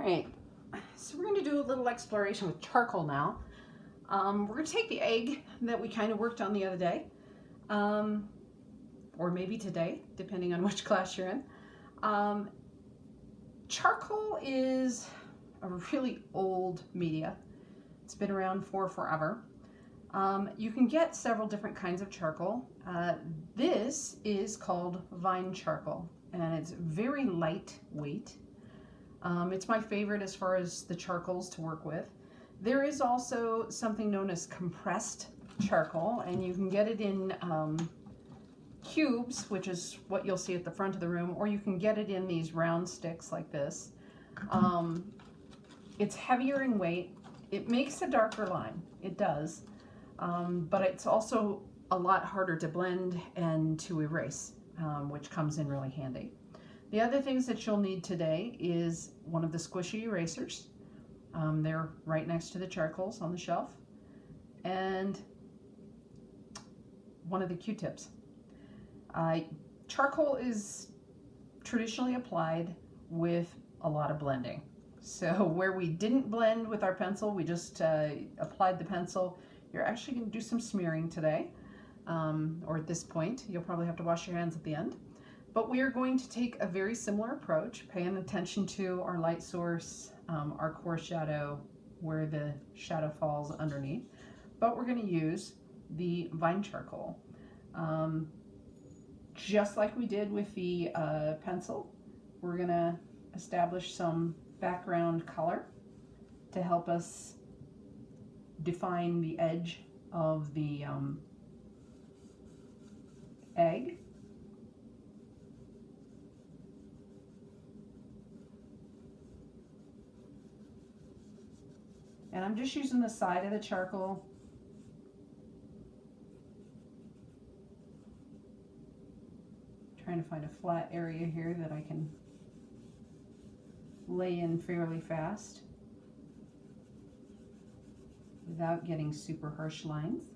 right, so we're going to do a little exploration with charcoal now. We're going to take the egg that we kind of worked on the other day, or maybe today, depending on which class you're in. Charcoal is a really old media. It's been around for forever. You can get several different kinds of charcoal. This is called vine charcoal, and it's very lightweight. It's my favorite as far as the charcoals to work with. There is also something known as compressed charcoal, and you can get it in cubes, which is what you'll see at the front of the room, or you can get it in these round sticks like this. It's heavier in weight. It makes a darker line. It does. But it's also a lot harder to blend and to erase, which comes in really handy. The other things that you'll need today is one of the squishy erasers. They're right next to the charcoals on the shelf. And one of the Q-tips. Charcoal is traditionally applied with a lot of blending. So where we didn't blend with our pencil, we just applied the pencil. You're actually going to do some smearing today, or at this point. You'll probably have to wash your hands at the end. But we are going to take a very similar approach, paying attention to our light source, our core shadow, where the shadow falls underneath. But we're going to use the vine charcoal. Just like we did with the pencil, we're going to establish some background color to help us define the edge of the egg. And I'm just using the side of the charcoal. Trying to find a flat area here that I can lay in fairly fast without getting super harsh lines.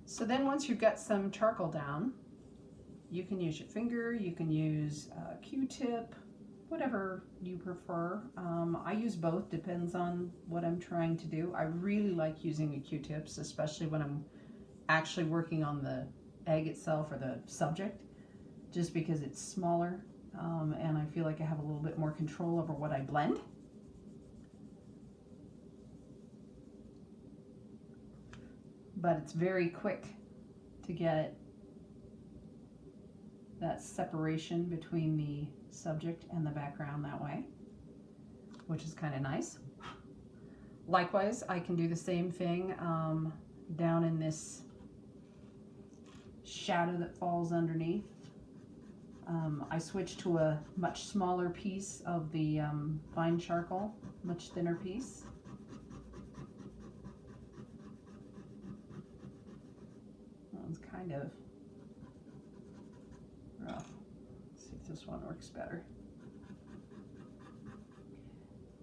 So then once you've got some charcoal down, you can use your finger, you can use a Q-tip, whatever you prefer. I use both, depends on what I'm trying to do. I really like using the Q-tips, especially when I'm actually working on the egg itself or the subject, just because it's smaller and I feel like I have a little bit more control over what I blend. But it's very quick to get that separation between the subject and the background that way, which is kind of nice. Likewise, I can do the same thing down in this shadow that falls underneath. I switched to a much smaller piece of the vine charcoal, much thinner piece. That one's kind of rough. Let's see if this one works better.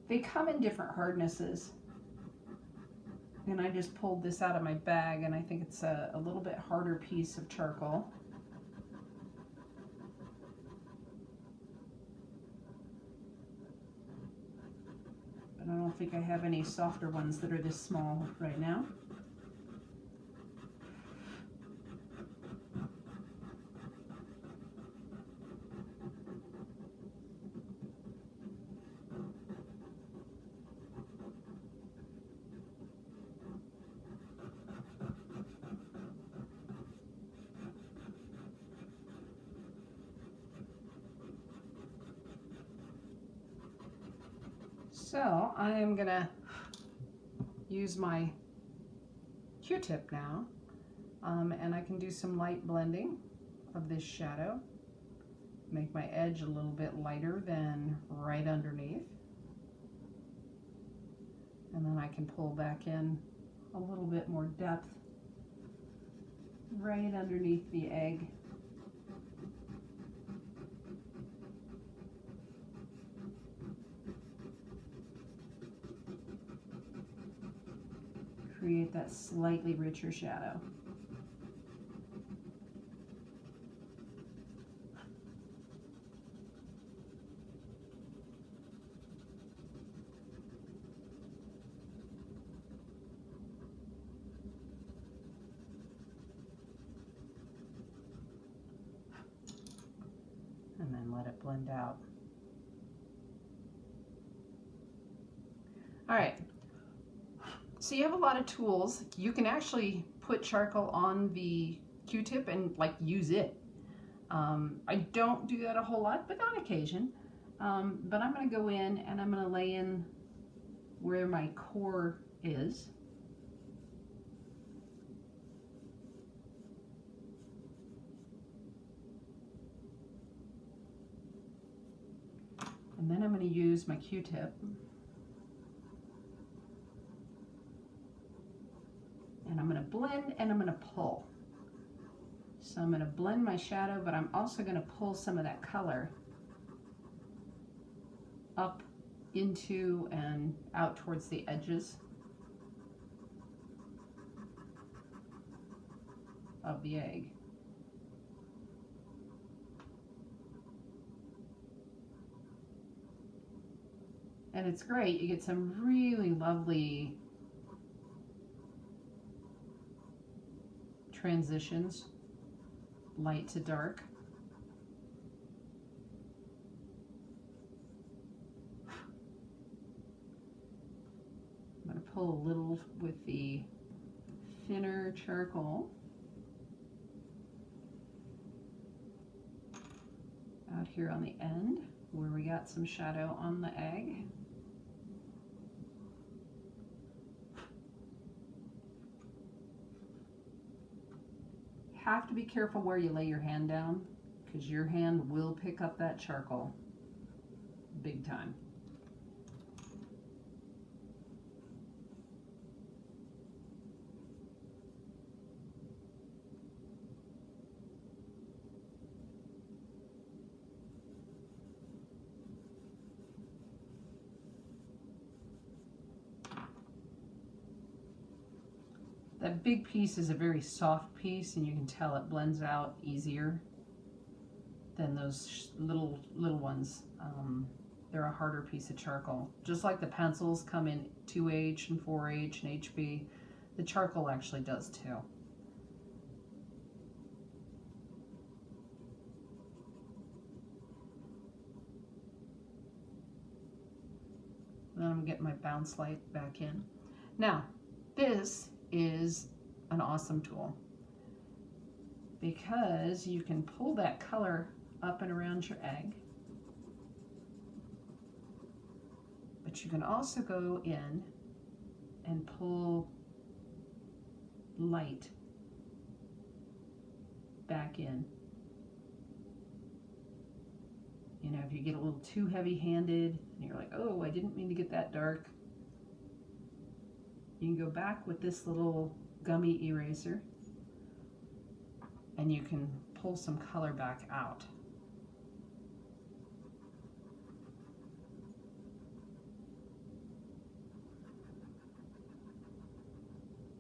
They come in different hardnesses, and I just pulled this out of my bag, and I think it's a little bit harder piece of charcoal. But I don't think I have any softer ones that are this small right now. So I am gonna use my Q-tip now, and I can do some light blending of this shadow, make my edge a little bit lighter than right underneath, and then I can pull back in a little bit more depth right underneath the egg. create that slightly richer shadow. And then let it blend out. All right, so you have a lot of tools. You can actually put charcoal on the Q-tip and like use it. I don't do that a whole lot, but on occasion. But I'm going to go in and I'm going to lay in where my core is. And then I'm going to use my Q-tip. And I'm going to blend and I'm going to pull. So I'm going to blend my shadow, but I'm also going to pull some of that color up into and out towards the edges of the egg. And it's great. You get some really lovely transitions, light to dark. I'm going to pull a little with the thinner charcoal out here on the end where we got some shadow on the egg. Have to be careful where you lay your hand down because your hand will pick up that charcoal big time. That big piece is a very soft piece, and you can tell it blends out easier than those little ones. They're a harder piece of charcoal. Just like the pencils come in 2H and 4H and HB, the charcoal actually does too. Then I'm getting my bounce light back in. Now, this is an awesome tool because you can pull that color up and around your egg, but you can also go in and pull light back in. You know, if you get a little too heavy-handed and you're like, oh, I didn't mean to get that dark, you can go back with this little gummy eraser and you can pull some color back out.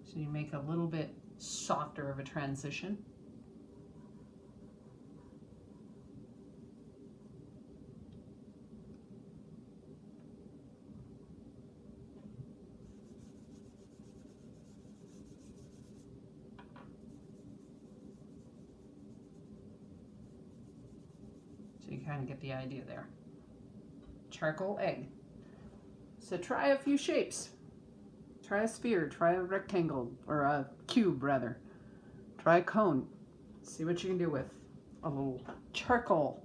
So you make a little bit softer of a transition. So you kind of get the idea there. Charcoal egg. So try a few shapes. Try a sphere, try a rectangle, or a cube rather. Try a cone. See what you can do with a little charcoal.